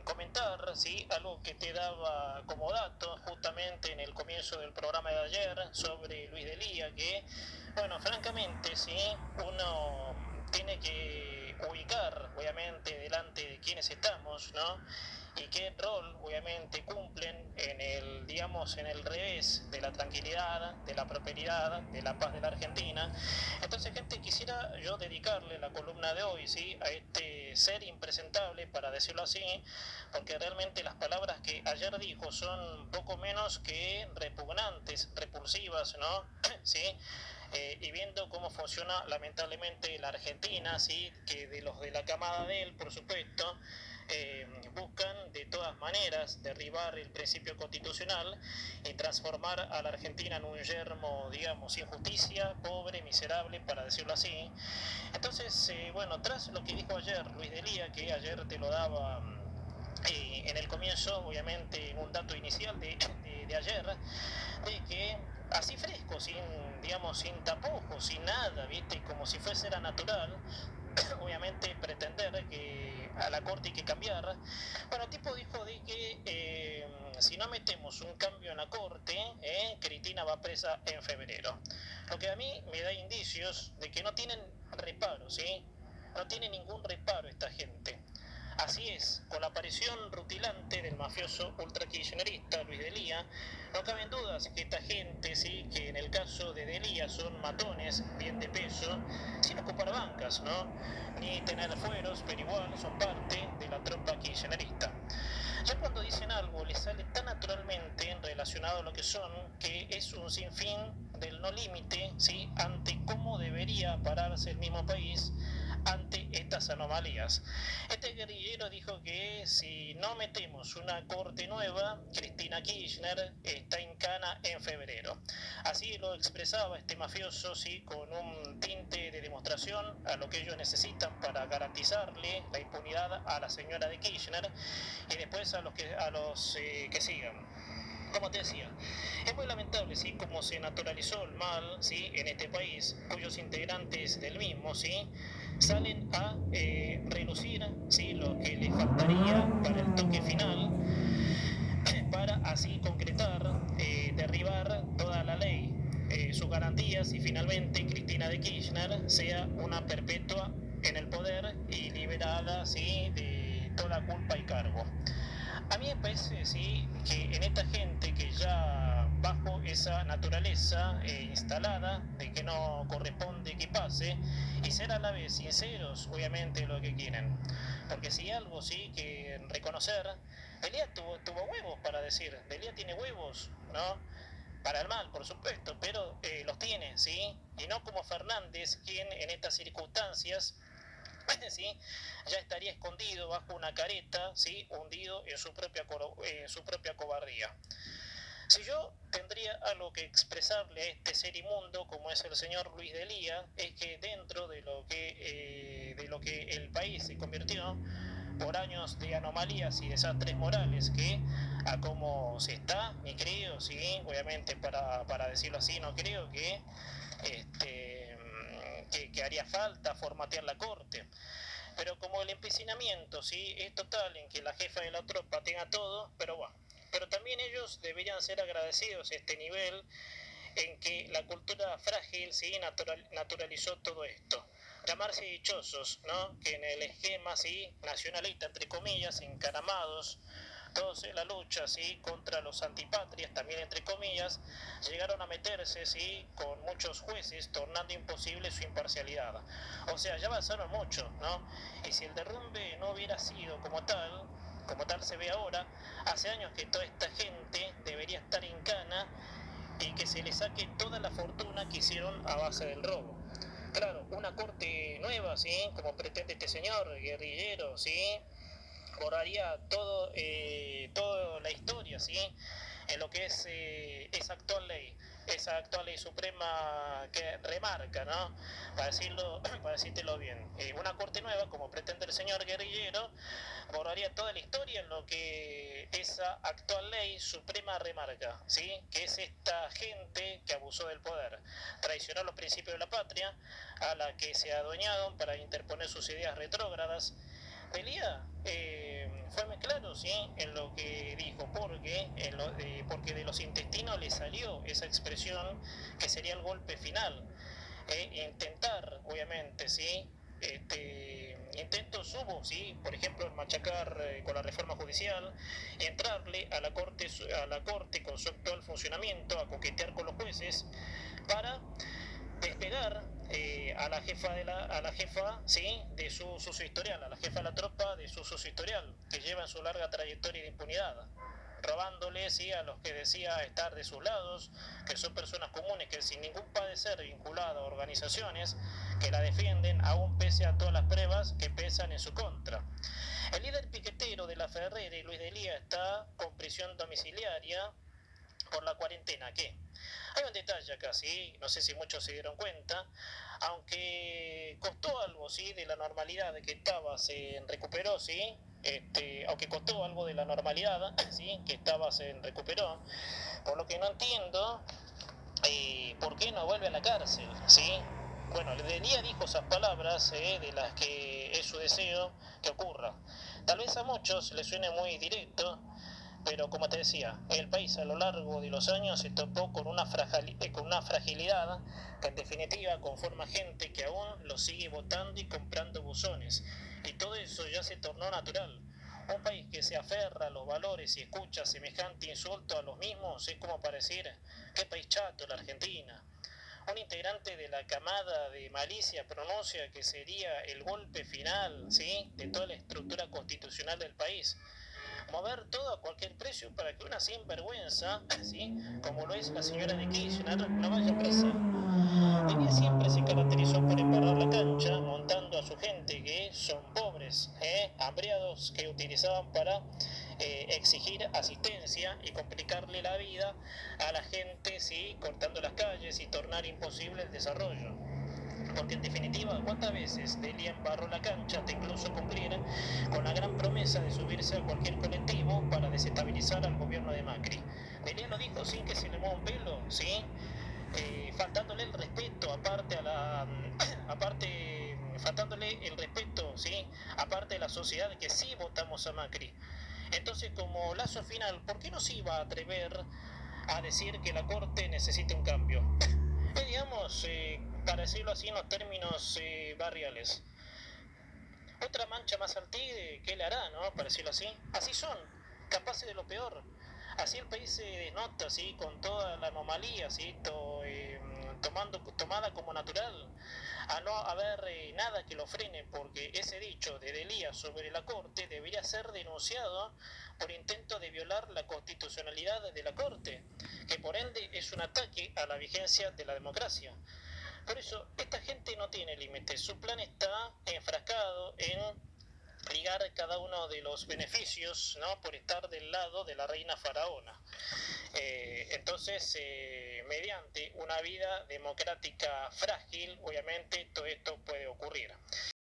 comentar, ¿sí? Algo que te daba como dato justamente en el comienzo del programa de ayer sobre Luis Delía, que, bueno, francamente, ¿sí? Uno tiene que ubicar, obviamente, delante de quienes estamos, ¿no? Y qué rol, obviamente, cumplen en el, digamos, en el revés de la tranquilidad, de la prosperidad, de la paz de la Argentina. Entonces, gente, quisiera yo dedicarle la columna de hoy, ¿sí? A este ser impresentable, para decirlo así, porque realmente las palabras que ayer dijo son poco menos que repugnantes, repulsivas, ¿no? ¿Sí? Y viendo cómo funciona lamentablemente la Argentina, ¿sí? Que de los de la camada de él, por supuesto, buscan de todas maneras derribar el principio constitucional y transformar a la Argentina en un yermo, digamos, sin justicia, pobre, miserable, para decirlo así. Entonces, bueno, tras lo que dijo ayer Luis Delía, que ayer te lo daba en el comienzo, obviamente, en un dato inicial de ayer, de que así fresco, sin, digamos, sin tapujos, sin nada, ¿viste? Como si fuese la natural, obviamente pretender que a la corte hay que cambiar. Bueno, el tipo dijo de que si no metemos un cambio en la corte, Cristina va presa en febrero. Lo que a mí me da indicios de que no tienen reparo, ¿sí? No tiene ningún reparo esta gente. Así es, con la aparición rutilante del mafioso ultrakirchnerista Luis Delía, no caben dudas que esta gente, sí, que en el caso de Delía son matones, bien de peso, sin ocupar bancas, ¿no? Ni tener fueros, pero igual son parte de la tropa kirchnerista. Ya cuando dicen algo les sale tan naturalmente relacionado a lo que son, que es un sinfín del no límite, ¿sí? Ante cómo debería pararse el mismo país ante estas anomalías. Este guerrillero dijo que si no metemos una corte nueva, Cristina Kirchner está en cana en febrero. Así lo expresaba este mafioso, ¿sí? Con un tinte de demostración a lo que ellos necesitan para garantizarle la impunidad a la señora de Kirchner y después a los que sigan. Como te decía, es muy lamentable, ¿sí? Cómo se naturalizó el mal, ¿sí? En este país, cuyos integrantes del mismo, ¿sí? Salen a relucir, ¿sí? Lo que les faltaría para el toque final, para así concretar, derribar toda la ley, sus garantías y finalmente Cristina de Kirchner sea una perpetua en el poder y liberada, ¿sí? De toda culpa y cargo. A mí me parece, sí, que en esta gente que ya bajo esa naturaleza instalada de que no corresponde que pase y ser a la vez sinceros, obviamente, lo que quieren. Porque si algo sí que reconocer, Delía tuvo huevos para decir, Delía tiene huevos, ¿no? Para el mal, por supuesto, pero los tiene, ¿sí? Y no como Fernández, quien en estas circunstancias ¿sí? Ya estaría escondido bajo una careta, ¿sí? Hundido en su propia cobardía. Si yo tendría algo que expresarle a este ser inmundo como es el señor Luis Delía, es que dentro de lo que el país se convirtió por años de anomalías y desastres morales que a como se está, ni creo, sí, obviamente para decirlo así, no creo este, que haría falta formatear la corte. Pero como el empecinamiento, ¿sí? Es total en que la jefa de la tropa tenga todo, pero bueno. Pero también ellos deberían ser agradecidos a este nivel en que la cultura frágil, ¿sí? Naturalizó todo esto. Llamarse dichosos, ¿no? Que en el esquema, ¿sí? Nacionalista, entre comillas, encaramados, todos en la lucha, ¿sí? Contra los antipatrias, también entre comillas, llegaron a meterse, ¿sí? Con muchos jueces, tornando imposible su imparcialidad. O sea, ya avanzaron mucho, ¿no? Y si el derrumbe no hubiera sido como tal se ve ahora, hace años que toda esta gente debería estar en cana y que se le saque toda la fortuna que hicieron a base del robo. Claro, una corte nueva, ¿sí? Como pretende este señor guerrillero, ¿sí? Borraría toda la historia, ¿sí? En lo que es esa actual ley suprema que remarca, ¿no? Para decírtelo bien, una corte nueva, como pretende el señor guerrillero, borraría toda la historia en lo que esa actual ley suprema remarca, ¿sí? Que es esta gente que abusó del poder, traicionó los principios de la patria, a la que se adueñaron para interponer sus ideas retrógradas. Delía fue muy claro, ¿sí? en lo que dijo, porque de los intestinos le salió esa expresión que sería el golpe final. Intentar, obviamente, ¿sí? Intentos hubo, ¿sí? Por ejemplo, en machacar con la reforma judicial, entrarle a la corte con su actual funcionamiento, a coquetear con los jueces, para despegar a la jefa, ¿sí? De su historial, a la jefa de la tropa de su historial, que lleva en su larga trayectoria de impunidad, robándole, ¿sí? A los que decía estar de sus lados, que son personas comunes que sin ningún padecer vinculado a organizaciones que la defienden, aún pese a todas las pruebas que pesan en su contra. El líder piquetero de la Ferrere, Luis de Lía, está con prisión domiciliaria por la cuarentena. ¿Qué? Hay un detalle acá, ¿sí? No sé si muchos se dieron cuenta, aunque costó algo, ¿sí? De la normalidad que estaba, se recuperó, ¿sí? Aunque costó algo de la normalidad, ¿sí? Que estaba, se recuperó. Por lo que no entiendo, ¿por qué no vuelve a la cárcel, ¿sí? Bueno, Delía dijo esas palabras, de las que es su deseo que ocurra. Tal vez a muchos les suene muy directo, pero como te decía, el país a lo largo de los años se topó con una fragilidad que en definitiva conforma gente que aún lo sigue votando y comprando buzones. Y todo eso ya se tornó natural. Un país que se aferra a los valores y escucha semejante insulto a los mismos es como para decir, qué país chato la Argentina. Un integrante de la camada de malicia pronuncia que sería el golpe final, ¿sí? De toda la estructura constitucional del país. Mover todo a cualquier precio para que una sinvergüenza, ¿sí? Como lo es la señora de Kirchner, no vaya presa. Ella siempre se caracterizó por embarrar la cancha, montando a su gente que son pobres, hambriados, que utilizaban para exigir asistencia y complicarle la vida a la gente, ¿sí? Cortando las calles y tornar imposible el desarrollo. Porque en definitiva, ¿cuántas veces Delia embarró la cancha hasta incluso cumplir con la gran promesa de subirse a cualquier colectivo para desestabilizar al gobierno de Macri? Delia lo dijo sin que se le mueva un pelo, ¿sí? Faltándole el respeto faltándole el respeto, ¿sí? Aparte de la sociedad que sí votamos a Macri. Entonces, como lazo final, ¿por qué no se iba a atrever a decir que la Corte necesita un cambio? Digamos, para decirlo así en los términos barriales. Otra mancha más al tigre, ¿qué le hará, no? Para decirlo así. Así son, capaces de lo peor. Así el país se desnota, ¿sí? Con toda la anomalía, ¿sí? Tomada como natural, a no haber nada que lo frene, porque ese dicho de Delía sobre la Corte debería ser denunciado por intento de violar la constitucionalidad de la Corte, que por ende es un ataque a la vigencia de la democracia. Por eso, esta gente no tiene límites. Su plan está enfrascado en ligar cada uno de los beneficios, ¿no? Por estar del lado de la reina faraona. Entonces, mediante una vida democrática frágil, obviamente todo esto puede ocurrir.